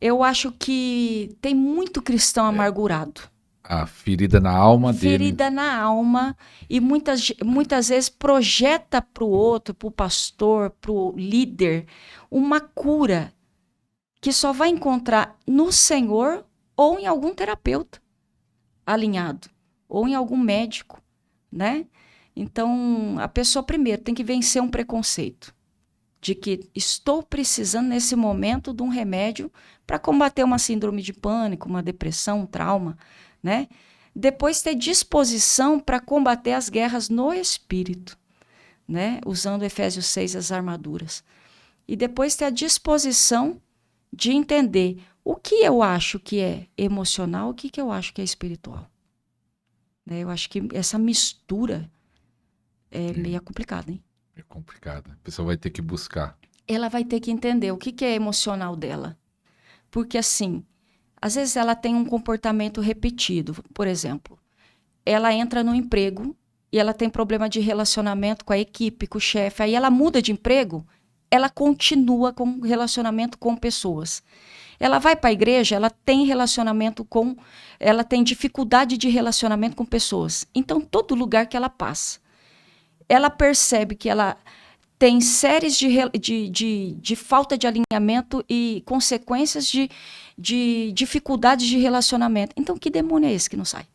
Eu acho que tem muito cristão amargurado. A ferida na alma dele. Ferida na alma e muitas vezes projeta para o outro, para o pastor, para o líder, uma cura que só vai encontrar no Senhor ou em algum terapeuta alinhado, ou em algum médico, né? Então, a pessoa primeiro tem que vencer um preconceito de que estou precisando nesse momento de um remédio para combater uma síndrome de pânico, uma depressão, um trauma, né? Depois ter disposição para combater as guerras no espírito, né? Usando Efésios 6 as armaduras. E depois ter a disposição de entender o que eu acho que é emocional, o que eu acho que é espiritual. Né? Eu acho que essa mistura é meio complicada, hein? É complicado. A pessoa vai ter que buscar. Ela vai ter que entender o que é emocional dela. Porque, assim, às vezes ela tem um comportamento repetido. Por exemplo, ela entra no emprego e ela tem problema de relacionamento com a equipe, com o chefe. Aí ela muda de emprego, ela continua com relacionamento com pessoas. Ela vai para a igreja, ela tem relacionamento com... Ela tem dificuldade de relacionamento com pessoas. Então, todo lugar que ela passa, ela percebe que ela tem séries de falta de alinhamento e consequências de dificuldades de relacionamento. Então, que demônio é esse que não sai?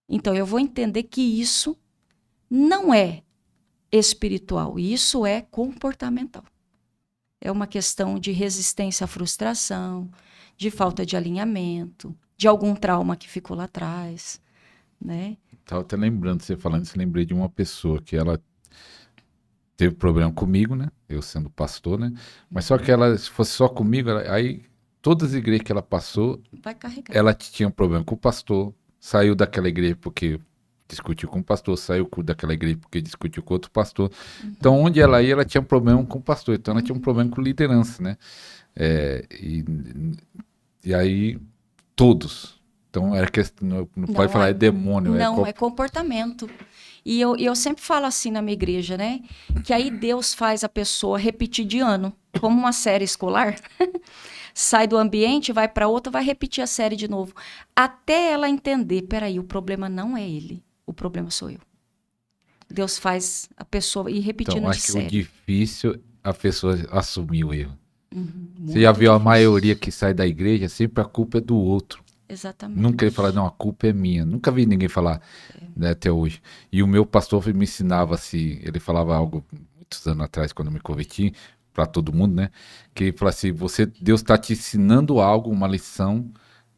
Então, eu vou entender que isso não é espiritual, isso é comportamental. É uma questão de resistência à frustração, de falta de alinhamento, de algum trauma que ficou lá atrás, né? Tava até lembrando, você falando isso, lembrei de uma pessoa que ela teve problema comigo, né? Eu sendo pastor, né? Mas só que ela, se fosse só comigo, aí todas as igrejas que ela passou, Vai carregar. ela tinha um problema com o pastor, saiu daquela igreja porque discutiu com o pastor, saiu daquela igreja porque discutiu com outro pastor. Então, onde ela ia, ela tinha um problema com o pastor. Então, ela tinha um problema com liderança, né? É, e aí, todos. Então, era questão, não pode Não, falar é demônio, não, é comportamento. E eu sempre falo assim na minha igreja, né? Que aí Deus faz a pessoa repetir de ano, como uma série escolar. Sai do ambiente, vai para outro, vai repetir a série de novo. Até ela entender, peraí, o problema não é ele, o problema sou eu. Deus faz a pessoa ir Então, repetindo de acho que o série. difícil é a pessoa assumir o erro. Você já Muito viu a maioria difícil. que sai da igreja, sempre a culpa é do outro. Nunca ele fala, Exatamente. não, a culpa é minha. Nunca vi ninguém falar, né, até hoje. E o meu pastor me ensinava assim, ele falava algo muitos anos atrás, quando eu me converti, para todo mundo, né? Que ele falava assim, Deus está te ensinando algo, uma lição,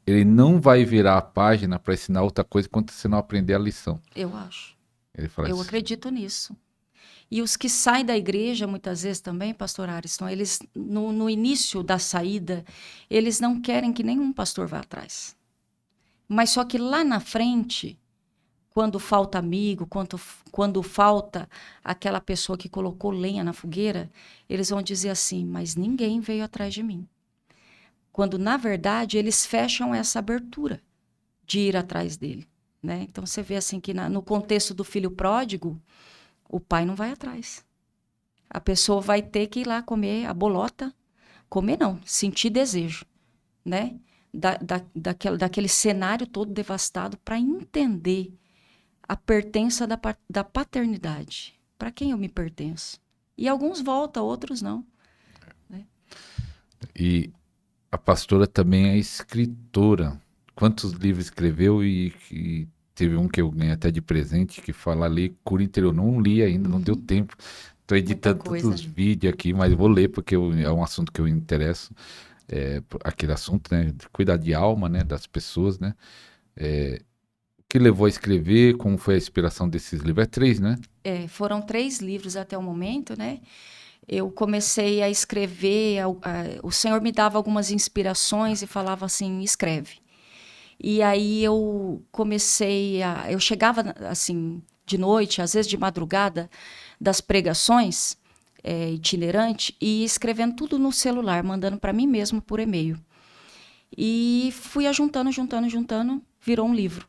ele não vai virar a página para ensinar outra coisa quando você não aprender a lição. Eu acho. Ele fala Eu assim, acredito nisso. E os que saem da igreja, muitas vezes também, pastor Ariston, eles, no início da saída, eles não querem que nenhum pastor vá atrás. Mas só que lá na frente, quando falta amigo, quando falta aquela pessoa que colocou lenha na fogueira, eles vão dizer assim, mas ninguém veio atrás de mim. Quando, na verdade, eles fecham essa abertura de ir atrás dele. Né? Então, você vê assim que no contexto do filho pródigo, o pai não vai atrás. A pessoa vai ter que ir lá comer a bolota. Comer não, sentir desejo, né? Daquele cenário todo devastado para entender a pertença da paternidade. Para quem eu me pertenço? E alguns voltam, outros não. Né? e a pastora também é escritora. Quantos livros escreveu e teve um que eu ganhei até de presente que fala ali Cura Interior. Não li ainda, não deu tempo. Estou Muita editando todos coisa. os vídeos aqui, mas vou ler porque é um assunto que eu me interesso. É, aquele assunto, né? De cuidar de alma, né? Das pessoas, né? O que levou a escrever? Como foi a inspiração desses livros? É três, né? Foram 3 livros até o momento, né? Eu comecei a escrever, o Senhor me dava algumas inspirações e falava assim, escreve. E aí eu chegava assim de noite, às vezes de madrugada, das pregações itinerante e ia escrevendo tudo no celular, mandando para mim mesmo por e-mail. E fui juntando, virou um livro,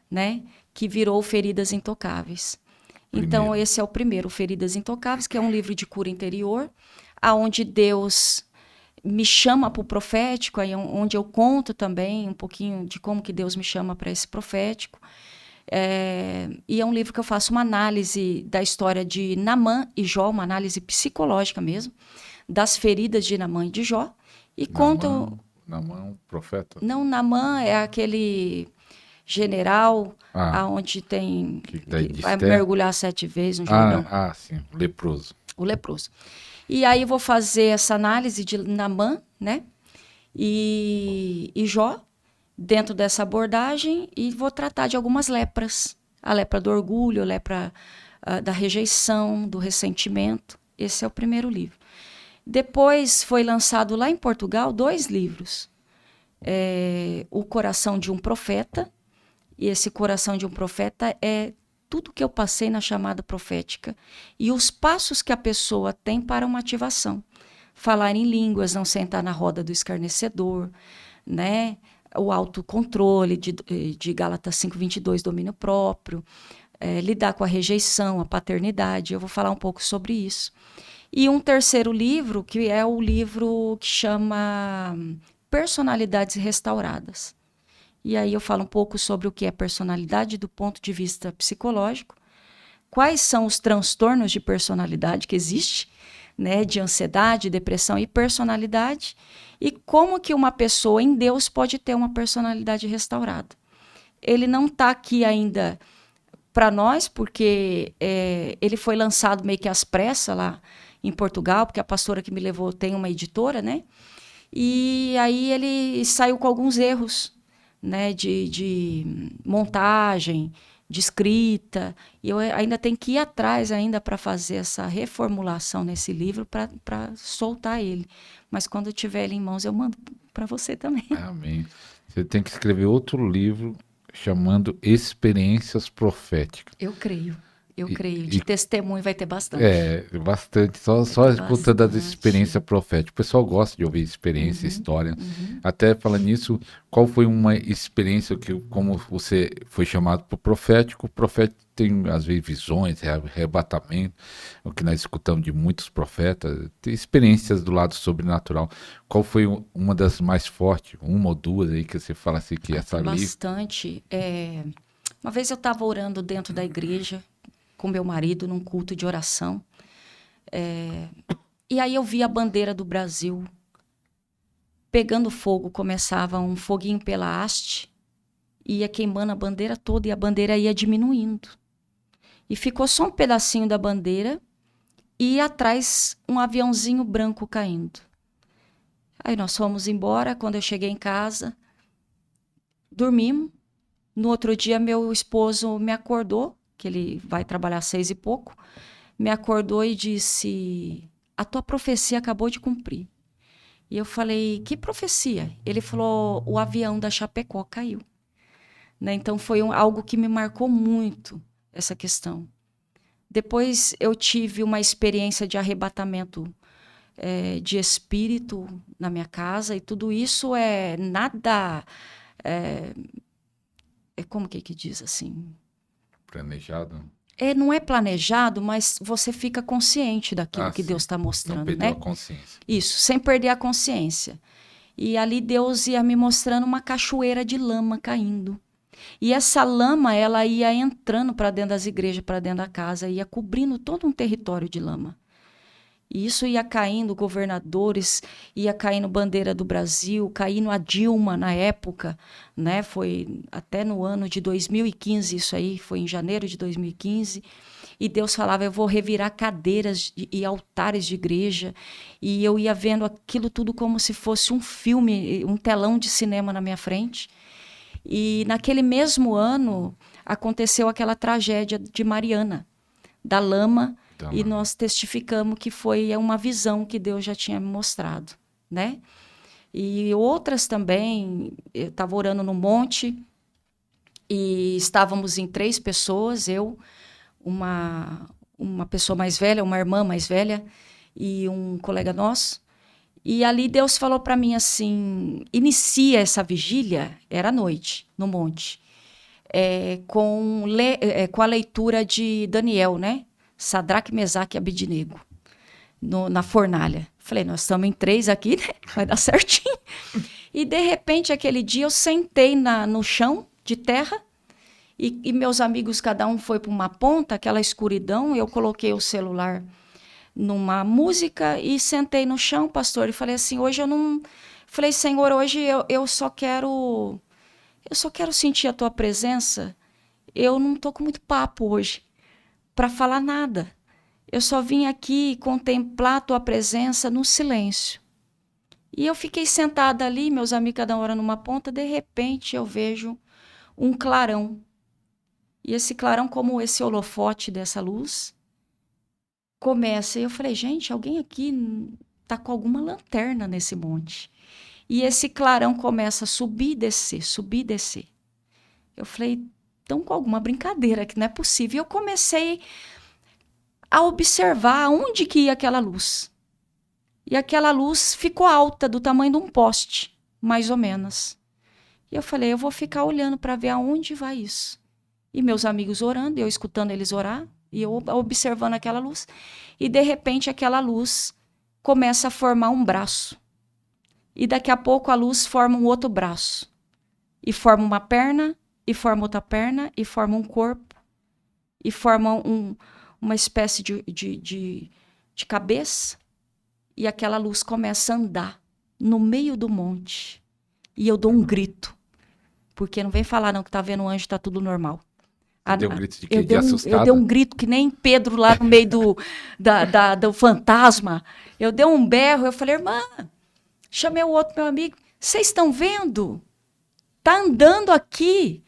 né? Que virou Feridas Intocáveis. Então, Primeiro. esse é o primeiro, Feridas Intocáveis, que é um livro de cura interior, aonde Deus me chama para o profético, aí onde eu conto também um pouquinho de como que Deus me chama para esse profético. E é um livro que eu faço uma análise da história de Naamã e Jó, uma análise psicológica mesmo, das feridas de Naamã e de Jó. E conto... Naamã, profeta? Não, Naamã é aquele general aonde tem... Que vai mergulhar 7 vezes no Jordão. Sim, leproso. O leproso. E aí eu vou fazer essa análise de Naamã, né? E Jó, dentro dessa abordagem, e vou tratar de algumas lepras. A lepra do orgulho, a lepra da rejeição, do ressentimento. Esse é o primeiro livro. Depois foi lançado lá em Portugal 2 livros. O Coração de um Profeta. E esse Coração de um Profeta é tudo que eu passei na chamada profética e os passos que a pessoa tem para uma ativação. Falar em línguas, não sentar na roda do escarnecedor, né? O autocontrole de Gálatas 5:22, domínio próprio, lidar com a rejeição, a paternidade. Eu vou falar um pouco sobre isso. E um terceiro livro, que é o livro que chama Personalidades Restauradas. E aí eu falo um pouco sobre o que é personalidade do ponto de vista psicológico, quais são os transtornos de personalidade que existem, né, de ansiedade, depressão e personalidade, e como que uma pessoa em Deus pode ter uma personalidade restaurada. Ele não está aqui ainda para nós, porque ele foi lançado meio que às pressas lá em Portugal, porque a pastora que me levou tem uma editora, né? E aí ele saiu com alguns erros, né, de montagem, de escrita, e eu ainda tenho que ir atrás ainda para fazer essa reformulação nesse livro para soltar ele. Mas quando eu tiver ele em mãos, eu mando para você também. Amém. Você tem que escrever outro livro chamando Experiências Proféticas. Eu creio. De testemunho vai ter bastante. Bastante. Só escutando as experiências proféticas. O pessoal gosta de ouvir experiência, história. Até falando nisso, qual foi uma experiência que, como você foi chamado para o profético tem, às vezes, visões, arrebatamento, o que nós escutamos de muitos profetas, tem experiências do lado sobrenatural. Qual foi uma das mais fortes, uma ou duas aí que você fala assim que essa ali... Bastante. Uma vez eu estava orando dentro da igreja, com meu marido num culto de oração. E aí eu vi a bandeira do Brasil pegando fogo, começava um foguinho pela haste, ia queimando a bandeira toda e a bandeira ia diminuindo. E ficou só um pedacinho da bandeira e atrás um aviãozinho branco caindo. Aí nós fomos embora, quando eu cheguei em casa, dormimos. No outro dia meu esposo me acordou, que ele vai trabalhar 6 e pouco, me acordou e disse: a tua profecia acabou de cumprir. E eu falei: que profecia? Ele falou: o avião da Chapecó caiu. Né? Então foi algo que me marcou muito, essa questão. Depois eu tive uma experiência de arrebatamento de espírito na minha casa, e tudo isso é nada... como que diz assim? Planejado? Não é planejado, mas você fica consciente daquilo que Deus está mostrando. Não perdeu a consciência. Isso, sem perder a consciência. E ali Deus ia me mostrando uma cachoeira de lama caindo. E essa lama, ela ia entrando para dentro das igrejas, para dentro da casa, ia cobrindo todo um território de lama. E isso ia caindo governadores, ia caindo bandeira do Brasil, caindo a Dilma na época, né? Foi até no ano de 2015, isso aí, foi em janeiro de 2015. E Deus falava: eu vou revirar cadeiras e altares de igreja. E eu ia vendo aquilo tudo como se fosse um filme, um telão de cinema na minha frente. E naquele mesmo ano aconteceu aquela tragédia de Mariana, da lama. E nós testificamos que foi uma visão que Deus já tinha me mostrado, né? E outras também, eu estava orando no monte e estávamos em 3 pessoas, eu, uma pessoa mais velha, uma irmã mais velha e um colega nosso. E ali Deus falou para mim assim: inicia essa vigília, era à noite, no monte, com a leitura de Daniel, né? Sadraque, Mesaque e Abednego, na fornalha. Falei, nós estamos em 3 aqui, né? Vai dar certinho. E, de repente, aquele dia, eu sentei no chão de terra e meus amigos, cada um foi para uma ponta, aquela escuridão, eu coloquei o celular numa música e sentei no chão, pastor, e falei assim, hoje eu não... Falei, Senhor, hoje eu só quero sentir a tua presença. Eu não tô com muito papo hoje para falar nada. Eu só vim aqui contemplar a tua presença no silêncio. E eu fiquei sentada ali, meus amigos cada hora numa ponta, de repente eu vejo um clarão. E esse clarão, como esse holofote dessa luz, começa. E eu falei, gente, alguém aqui tá com alguma lanterna nesse monte. E esse clarão começa a subir e descer, subir e descer. Eu falei, estão com alguma brincadeira, que não é possível. E eu comecei a observar onde que ia aquela luz. E aquela luz ficou alta, do tamanho de um poste, mais ou menos. E eu falei, eu vou ficar olhando para ver aonde vai isso. E meus amigos orando, eu escutando eles orar, e eu observando aquela luz. E, de repente, aquela luz começa a formar um braço. E daqui a pouco a luz forma um outro braço. E forma uma perna, e forma outra perna, e forma um corpo. E forma uma espécie de cabeça. E aquela luz começa a andar no meio do monte. E eu dou um grito. Porque não vem falar não que tá vendo um anjo, tá tudo normal. Deu um grito de quê? Eu dei um grito que nem Pedro lá no meio do fantasma. Eu dei um berro, eu falei, irmã, chamei o outro meu amigo, vocês estão vendo? Tá andando aqui.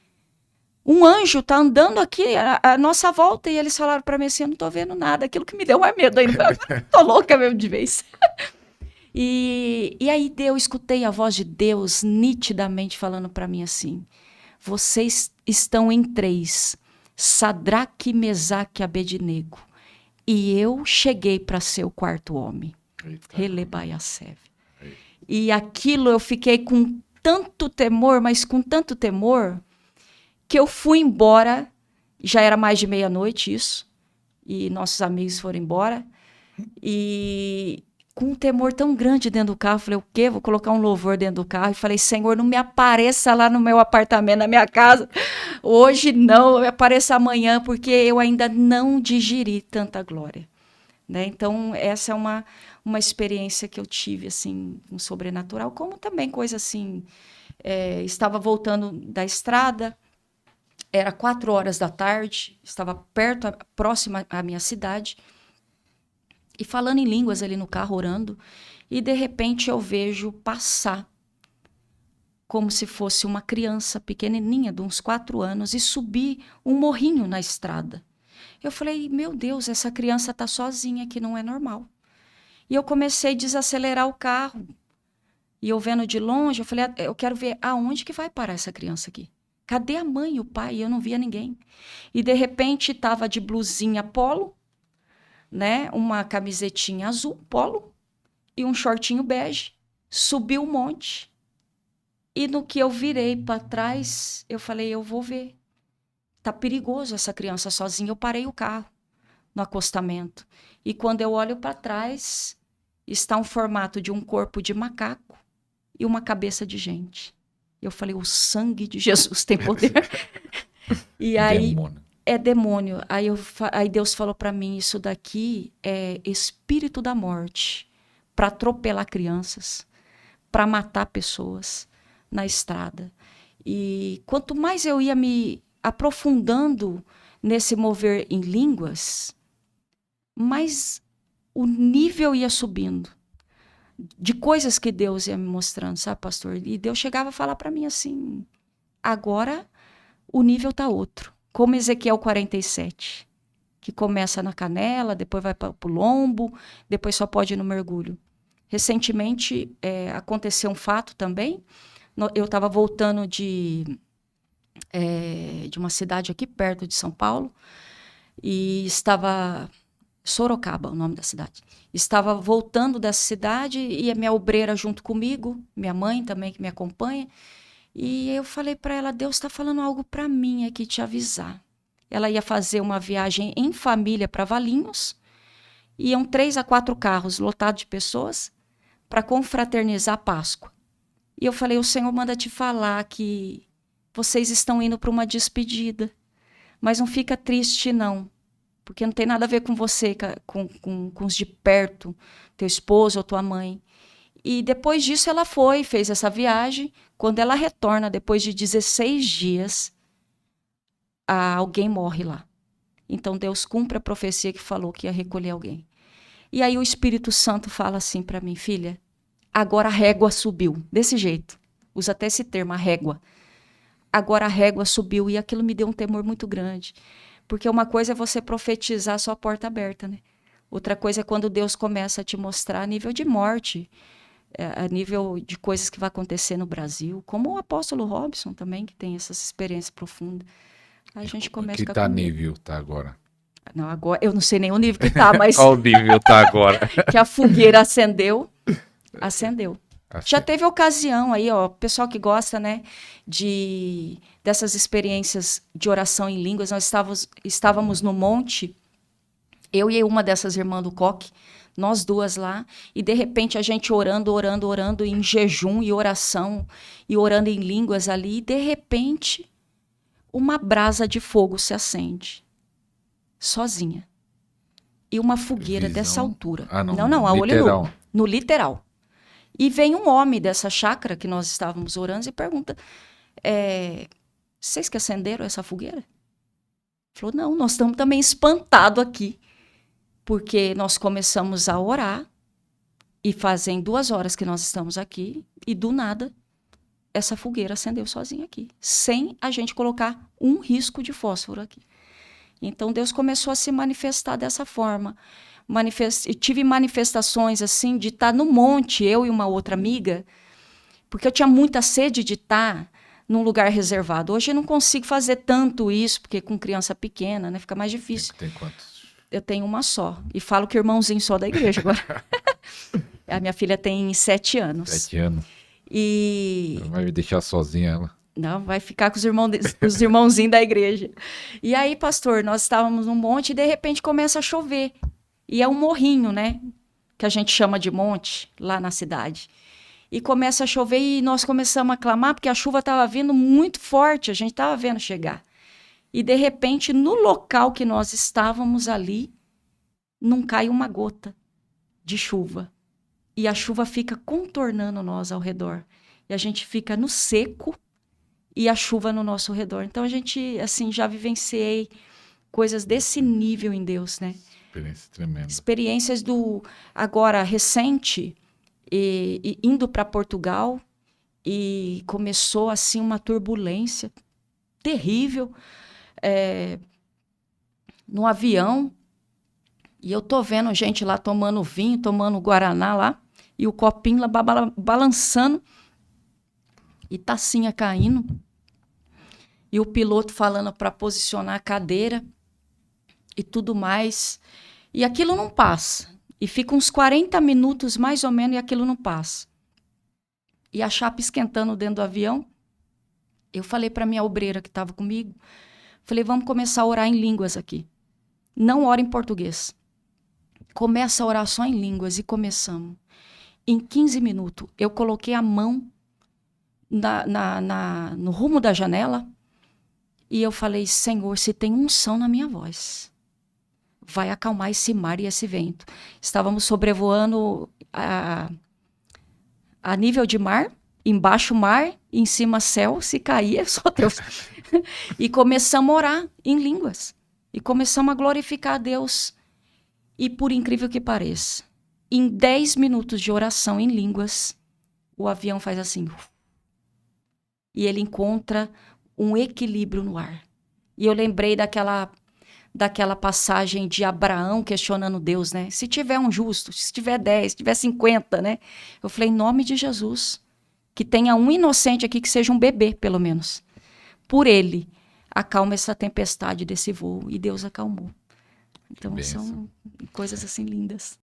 Um anjo tá andando aqui à nossa volta. E eles falaram para mim assim, eu não tô vendo nada. Aquilo que me deu mais medo ainda. Tô louca mesmo de vez. E aí eu escutei a voz de Deus nitidamente falando para mim assim, vocês estão em 3, Sadraque, Mesaque e Abednego. E eu cheguei para ser o 4º homem. Relebaiasev. E aquilo eu fiquei com tanto temor, mas com tanto temor, que eu fui embora. Já era mais de meia-noite isso. E nossos amigos foram embora. E com um temor tão grande dentro do carro, falei, o quê? Vou colocar um louvor dentro do carro. E falei, Senhor, não me apareça lá no meu apartamento, na minha casa. Hoje não, me apareça amanhã, porque eu ainda não digeri tanta glória. Né? Então, essa é uma experiência que eu tive, assim, um sobrenatural, como também coisa assim, estava voltando da estrada, era 4 horas da tarde, estava próxima à minha cidade, e falando em línguas ali no carro, orando, e de repente eu vejo passar como se fosse uma criança pequenininha, de uns 4 anos, e subir um morrinho na estrada. Eu falei, meu Deus, essa criança está sozinha, que não é normal. E eu comecei a desacelerar o carro. E eu vendo de longe, eu falei, eu quero ver aonde que vai parar essa criança aqui. Cadê a mãe e o pai? Eu não via ninguém. E de repente estava de blusinha polo, né? Uma camisetinha azul polo e um shortinho bege. Subiu um monte. E no que eu virei para trás, eu falei, eu vou ver. Tá perigoso essa criança sozinha. Eu parei o carro no acostamento. E quando eu olho para trás, está um formato de um corpo de macaco e uma cabeça de gente. Eu falei, o sangue de Jesus tem poder. E aí, demônio. É demônio. Aí Deus falou para mim, isso daqui é espírito da morte, para atropelar crianças, para matar pessoas na estrada. E quanto mais eu ia me aprofundando nesse mover em línguas, mais o nível ia subindo de coisas que Deus ia me mostrando, sabe, pastor? E Deus chegava a falar para mim assim, agora o nível tá outro, como Ezequiel 47, que começa na canela, depois vai para o lombo, depois só pode ir no mergulho. Recentemente aconteceu um fato também, eu estava voltando de uma cidade aqui perto de São Paulo, e estava... Sorocaba, o nome da cidade. Estava voltando dessa cidade e a minha obreira junto comigo, minha mãe também que me acompanha, e eu falei para ela, Deus está falando algo para mim aqui, te avisar. Ela ia fazer uma viagem em família para Valinhos Iam 3 a 4 carros lotados de pessoas para confraternizar a Páscoa. E eu falei, o Senhor manda te falar que vocês estão indo para uma despedida. Mas não fica triste, não. Porque não tem nada a ver com você, com os de perto, teu esposo ou tua mãe. E depois disso ela fez essa viagem. Quando ela retorna, depois de 16 dias, alguém morre lá. Então Deus cumpre a profecia que falou que ia recolher alguém. E aí o Espírito Santo fala assim para mim, filha, agora a régua subiu. Desse jeito. Usa até esse termo, a régua. Agora a régua subiu e aquilo me deu um temor muito grande. Porque uma coisa é você profetizar só a porta aberta, né? Outra coisa é quando Deus começa a te mostrar a nível de morte, a nível de coisas que vai acontecer no Brasil, como o apóstolo Robson também, que tem essas experiências profundas. Aí a gente começa a Que ficar tá com medo. nível, tá agora? Não, agora, eu não sei nem o nível que tá, mas Qual nível tá agora? que a fogueira acendeu. Já Assim, teve ocasião aí, ó, pessoal que gosta, né, dessas experiências de oração em línguas, nós estávamos no monte, eu e uma dessas irmãs do Coque, nós duas lá, e de repente a gente orando em jejum e oração, e orando em línguas ali, e de repente uma brasa de fogo se acende, sozinha. E uma fogueira dessa visão. altura. Ah, não, Não, a olho literal. nu, no literal. E vem um homem dessa chácara que nós estávamos orando e pergunta, vocês que acenderam essa fogueira? Ele falou, não, nós estamos também espantados aqui, porque nós começamos a orar e fazem 2 horas que nós estamos aqui e do nada essa fogueira acendeu sozinha aqui, sem a gente colocar um risco de fósforo aqui. Então Deus começou a se manifestar dessa forma. Tive manifestações assim de estar no monte, eu e uma outra amiga, porque eu tinha muita sede de estar num lugar reservado. Hoje eu não consigo fazer tanto isso, porque com criança pequena, né, fica mais difícil. Tem quantos? Eu tenho uma só. E falo que irmãozinho só da igreja agora. A minha filha tem 7 anos. 7 anos. E Vai me deixar sozinha ela. não, vai ficar com os irmãozinhos da igreja. E aí, pastor, nós estávamos num monte e de repente começa a chover. E é um morrinho, né? Que a gente chama de monte, lá na cidade. E começa a chover e nós começamos a clamar, porque a chuva estava vindo muito forte, a gente estava vendo chegar. E de repente, no local que nós estávamos ali, não cai uma gota de chuva. E a chuva fica contornando nós ao redor. E a gente fica no seco e a chuva no nosso redor. Então a gente, assim, já vivenciei coisas desse nível em Deus, né? Experiência tremenda. Experiências agora recente, e indo para Portugal, e começou assim uma turbulência terrível no avião. E eu tô vendo gente lá tomando vinho, tomando guaraná lá, e o copinho lá balançando, e tacinha caindo. E o piloto falando para posicionar a cadeira e tudo mais. E aquilo não passa. E fica uns 40 minutos mais ou menos e aquilo não passa. E a chapa esquentando dentro do avião. Eu falei para minha obreira que estava comigo, falei, vamos começar a orar em línguas aqui. Não ora em português. Começa a orar só em línguas e começamos. Em 15 minutos, eu coloquei a mão no rumo da janela e eu falei, Senhor, se tem unção na minha voz, vai acalmar esse mar e esse vento. Estávamos sobrevoando a nível de mar, embaixo mar, em cima céu, se caía, só Deus. E começamos a orar em línguas. E começamos a glorificar a Deus. E por incrível que pareça, em 10 minutos de oração em línguas, o avião faz assim. E ele encontra um equilíbrio no ar. E eu lembrei daquela passagem de Abraão questionando Deus, né? Se tiver um justo, se tiver 10, se tiver 50, né? Eu falei, em nome de Jesus, que tenha um inocente aqui que seja um bebê, pelo menos. Por ele, acalma essa tempestade desse voo. E Deus acalmou. Então, são coisas assim lindas.